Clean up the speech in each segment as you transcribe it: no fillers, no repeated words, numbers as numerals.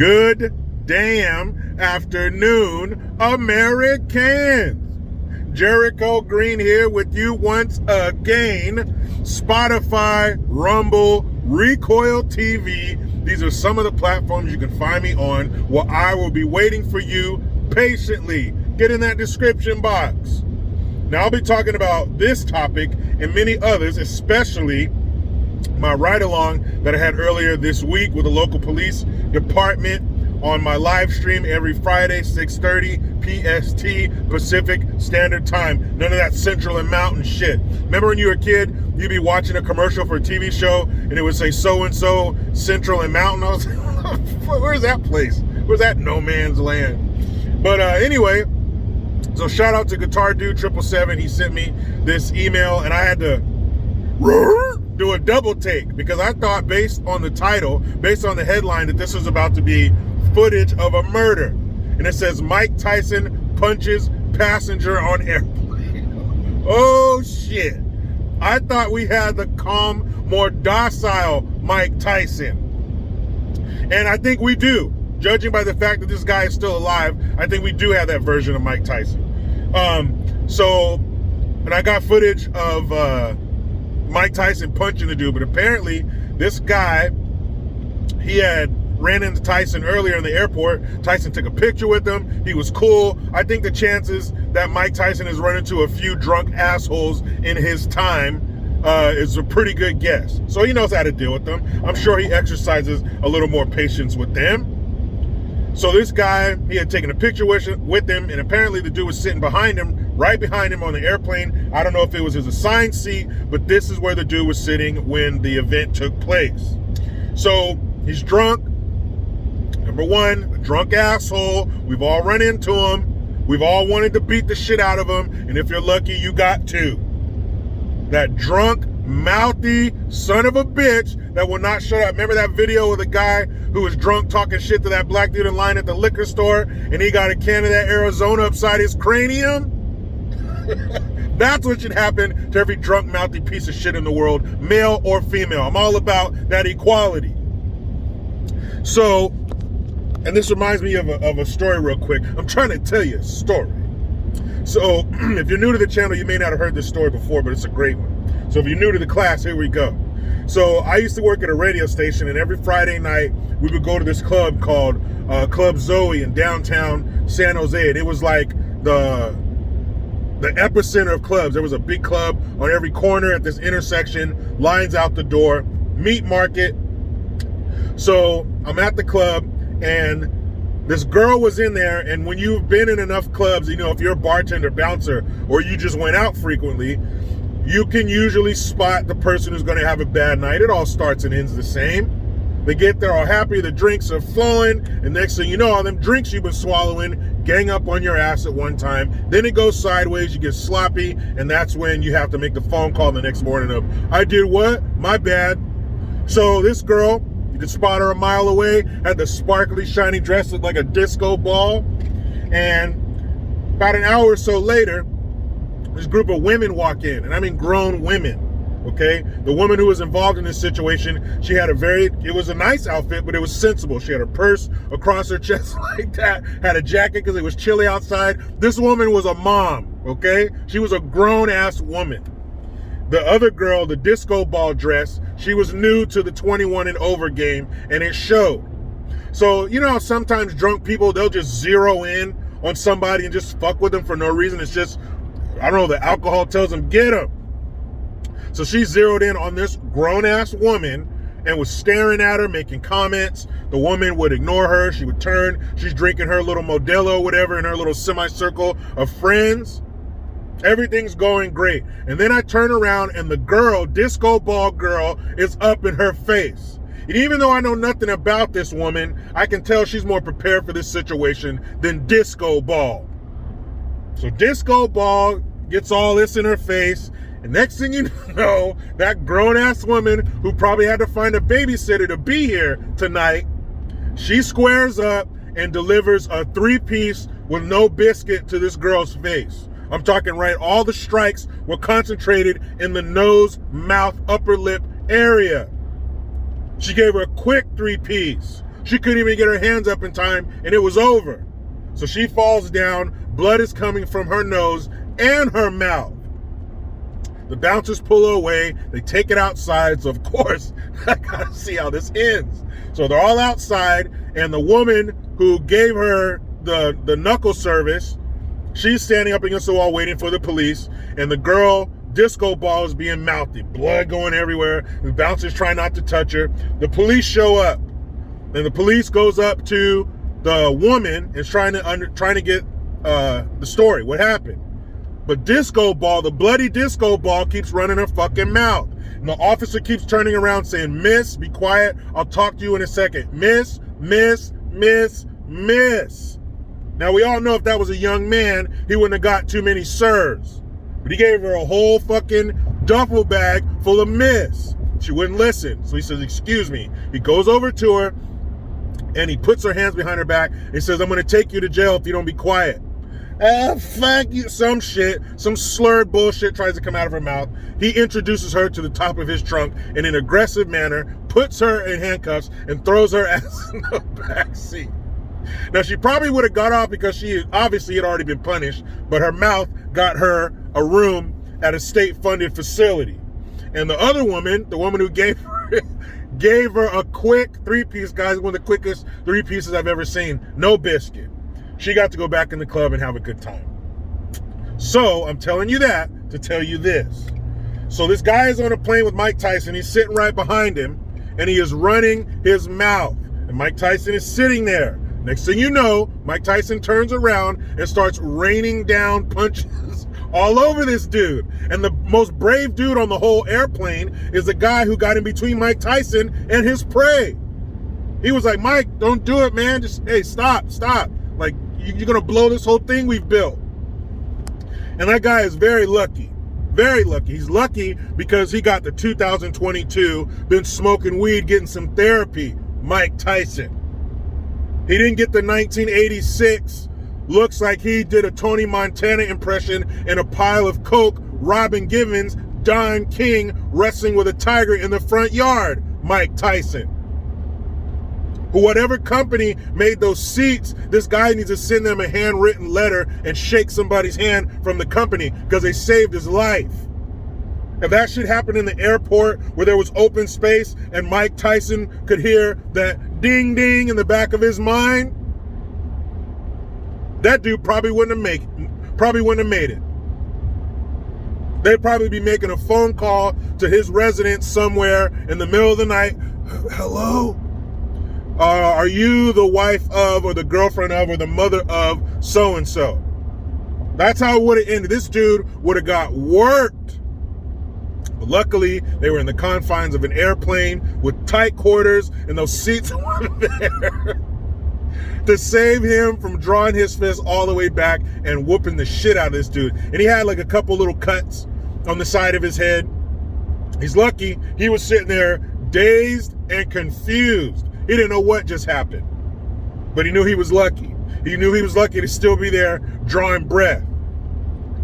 Good damn afternoon, Americans. Jericho Green here with you once again. Spotify, Rumble, Recoil TV. These are some of the platforms you can find me on where I will be waiting for you patiently. Get in that description box. Now I'll be talking about this topic and many others, especially my ride-along that I had earlier this week with the local police department on my live stream every Friday, 6:30 PST, Pacific Standard Time. None of that Central and Mountain shit. Remember when you were a kid, you'd be watching a commercial for a TV show and it would say so-and-so, Central and Mountain? I was like, where's that place? Where's that no man's land? But anyway, so shout out to Guitar Dude 777. He sent me this email and I had to do a double take because I thought based on the title, based on the headline, that this was about to be footage of a murder. And it says Mike Tyson punches passenger on airplane. Oh shit. I thought we had the calm, more docile Mike Tyson. And I think we do. Judging by the fact that this guy is still alive, I think we do have that version of Mike Tyson. And I got footage of Mike Tyson punching the dude, but apparently this guy, he had ran into Tyson earlier in the airport. Tyson took a picture with him. He was cool. I think the chances that Mike Tyson has run into a few drunk assholes in his time is a pretty good guess. So he knows how to deal with them. I'm sure he exercises a little more patience with them. So this guy, he had taken a picture with him, and apparently the dude was sitting behind him, right behind him on the airplane. I don't know if it was his assigned seat, but this is where the dude was sitting when the event took place. So he's drunk. Number one, a drunk asshole. We've all run into him. We've all wanted to beat the shit out of him. And if you're lucky, you got to. That drunk, mouthy son of a bitch that will not shut up. Remember that video of the guy who was drunk talking shit to that black dude in line at the liquor store and he got a can of that Arizona upside his cranium? That's what should happen to every drunk, mouthy piece of shit in the world, male or female. I'm all about that equality. So, and this reminds me of a story real quick. I'm trying to tell you a story. So, if you're new to the channel, you may not have heard this story before, but it's a great one. So if you're new to the class, here we go. So I used to work at a radio station, and every Friday night, we would go to this club called Club Zoe in downtown San Jose. And it was like the epicenter of clubs. There was a big club on every corner at this intersection, lines out the door, meat market. So I'm at the club, and this girl was in there, and when you've been in enough clubs, you know, if you're a bartender, bouncer, or you just went out frequently, you can usually spot the person who's going to have a bad night. It all starts and ends the same. They get there all happy, the drinks are flowing, and next thing you know, all them drinks you've been swallowing gang up on your ass at one time. Then it goes sideways, you get sloppy, and that's when you have to make the phone call the next morning of, I did what? My bad. So this girl, you could spot her a mile away, had the sparkly, shiny dress, looked like a disco ball. And about an hour or so later, this group of women walk in, and I mean grown women, okay? The woman who was involved in this situation, she had it was a nice outfit, but it was sensible. She had her purse across her chest like that, had a jacket because it was chilly outside. This woman was a mom, okay? She was a grown-ass woman. The other girl, the disco ball dress, she was new to the 21 and over game, and it showed. So, you know how sometimes drunk people, they'll just zero in on somebody and just fuck with them for no reason? It's just, I don't know, the alcohol tells them, get them. So she zeroed in on this grown-ass woman and was staring at her, making comments. The woman would ignore her. She would turn. She's drinking her little Modelo or whatever in her little semicircle of friends. Everything's going great. And then I turn around and the girl, disco ball girl, is up in her face. And even though I know nothing about this woman, I can tell she's more prepared for this situation than disco ball. So disco ball gets all this in her face, and next thing you know, that grown-ass woman who probably had to find a babysitter to be here tonight, she squares up and delivers a 3-piece with no biscuit to this girl's face. I'm talking right, all the strikes were concentrated in the nose, mouth, upper lip area. She gave her a quick 3-piece. She couldn't even get her hands up in time, and it was over. So she falls down. Blood is coming from her nose and her mouth. The bouncers pull her away. They take it outside. So, of course, I got to see how this ends. So they're all outside, and the woman who gave her the knuckle service, she's standing up against the wall waiting for the police, and the girl, disco ball, is being mouthed. Blood going everywhere. The bouncers try not to touch her. The police show up, and the police goes up to the woman and is trying to get the story, what happened. But disco ball, the bloody disco ball, keeps running her fucking mouth. And the officer keeps turning around saying, "Miss, be quiet. I'll talk to you in a second. Miss, miss, miss, miss." Now, we all know if that was a young man, he wouldn't have got too many sirs. But he gave her a whole fucking duffel bag full of miss. She wouldn't listen. So he says, "Excuse me." He goes over to her, and he puts her hands behind her back. He says, "I'm going to take you to jail if you don't be quiet." Fuck you. Some shit, some slurred bullshit tries to come out of her mouth. He introduces her to the top of his trunk in an aggressive manner, puts her in handcuffs, and throws her ass in the back seat. Now, she probably would have got off because she obviously had already been punished, but her mouth got her a room at a state-funded facility. And the other woman, the woman who gave her a quick three-piece, guys, one of the quickest three pieces I've ever seen, no biscuit. She got to go back in the club and have a good time. So I'm telling you that to tell you this. So this guy is on a plane with Mike Tyson. He's sitting right behind him, and he is running his mouth. And Mike Tyson is sitting there. Next thing you know, Mike Tyson turns around and starts raining down punches all over this dude. And the most brave dude on the whole airplane is the guy who got in between Mike Tyson and his prey. He was like, "Mike, don't do it, man. Just, hey, stop. Like, you're going to blow this whole thing we've built." And that guy is very lucky. Very lucky. He's lucky because he got the 2022, been smoking weed, getting some therapy, Mike Tyson. He didn't get the 1986, looks like he did a Tony Montana impression in a pile of coke, Robin Givens, Don King, wrestling with a tiger in the front yard, Mike Tyson. Whatever company made those seats, this guy needs to send them a handwritten letter and shake somebody's hand from the company because they saved his life. If that shit happened in the airport where there was open space and Mike Tyson could hear that ding ding in the back of his mind, that dude probably wouldn't have made it. They'd probably be making a phone call to his residence somewhere in the middle of the night. "Hello? Are you the wife of, or the girlfriend of, or the mother of so-and-so?" That's how it would have ended. This dude would have got worked. But luckily, they were in the confines of an airplane with tight quarters, and those seats were there to save him from drawing his fist all the way back and whooping the shit out of this dude. And he had like a couple little cuts on the side of his head. He's lucky he was sitting there dazed and confused. He didn't know what just happened, but he knew he was lucky. He knew he was lucky to still be there drawing breath.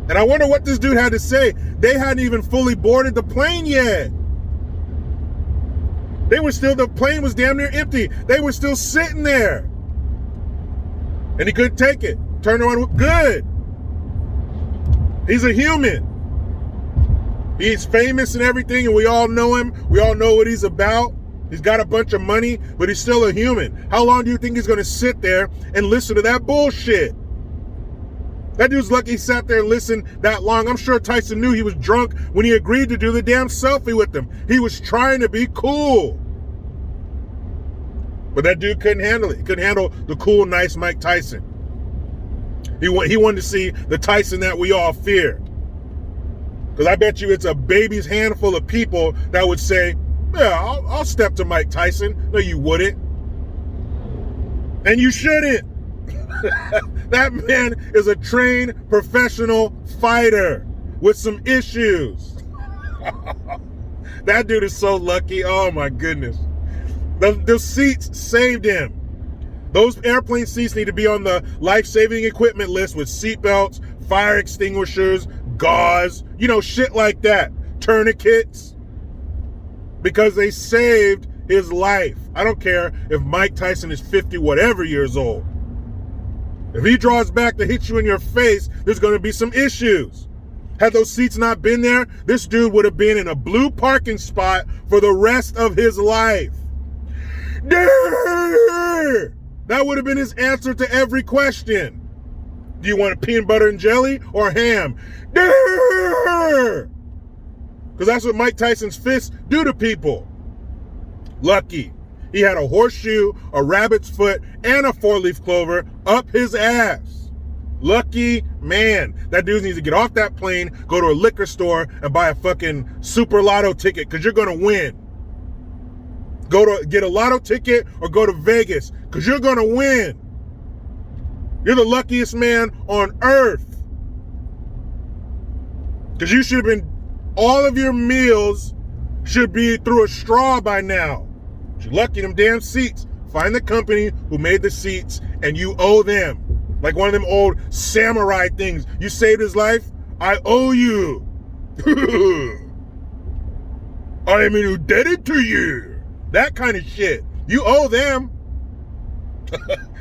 And I wonder what this dude had to say. They hadn't even fully boarded the plane yet. The plane was damn near empty. They were still sitting there. And he couldn't take it. Turned around, good. He's a human. He's famous and everything, and we all know him. We all know what he's about. He's got a bunch of money, but he's still a human. How long do you think he's going to sit there and listen to that bullshit? That dude's lucky he sat there and listened that long. I'm sure Tyson knew he was drunk when he agreed to do the damn selfie with them. He was trying to be cool. But that dude couldn't handle it. He couldn't handle the cool, nice Mike Tyson. He wanted to see the Tyson that we all fear. Because I bet you it's a baby's handful of people that would say, "Yeah, I'll step to Mike Tyson." No, you wouldn't. And you shouldn't. That man is a trained professional fighter with some issues. That dude is so lucky. Oh my goodness. Those seats saved him. Those airplane seats need to be on the life-saving equipment list with seatbelts, fire extinguishers, gauze, shit like that. Tourniquets. Because they saved his life. I don't care if Mike Tyson is 50 whatever years old. If he draws back to hit you in your face, there's going to be some issues. Had those seats not been there, this dude would have been in a blue parking spot for the rest of his life. That would have been his answer to every question. Do you want a peanut butter and jelly or ham? Because that's what Mike Tyson's fists do to people. Lucky. He had a horseshoe, a rabbit's foot, and a four-leaf clover up his ass. Lucky man. That dude needs to get off that plane, go to a liquor store, and buy a fucking super lotto ticket, because you're going to win. Get a lotto ticket or go to Vegas, because you're going to win. You're the luckiest man on earth. Because you should have been, all of your meals should be through a straw by now. You're lucky them damn seats. Find the company who made the seats and you owe them. Like one of them old samurai things. You saved his life, I owe you. I am indebted to you. That kind of shit. You owe them.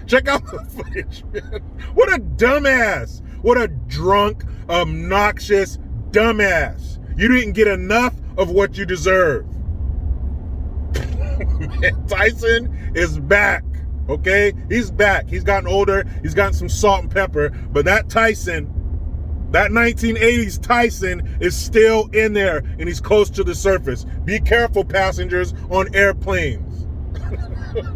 Check out the footage, man. What a dumbass. What a drunk, obnoxious dumbass. You didn't get enough of what you deserve. Man, Tyson is back, okay? He's back. He's gotten older. He's gotten some salt and pepper. But that Tyson, that 1980s Tyson is still in there, and he's close to the surface. Be careful, passengers on airplanes.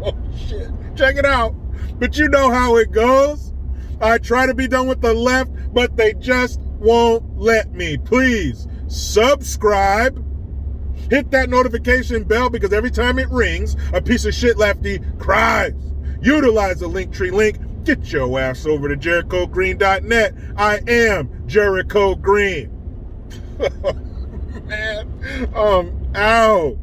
Oh, shit. Check it out. But you know how it goes. I try to be done with the left, but they just won't let me. Please subscribe. Hit that notification bell, because every time it rings, a piece of shit lefty cries. Utilize the Linktree link. Get your ass over to JerichoGreen.net. I am Jericho Green. Man, out.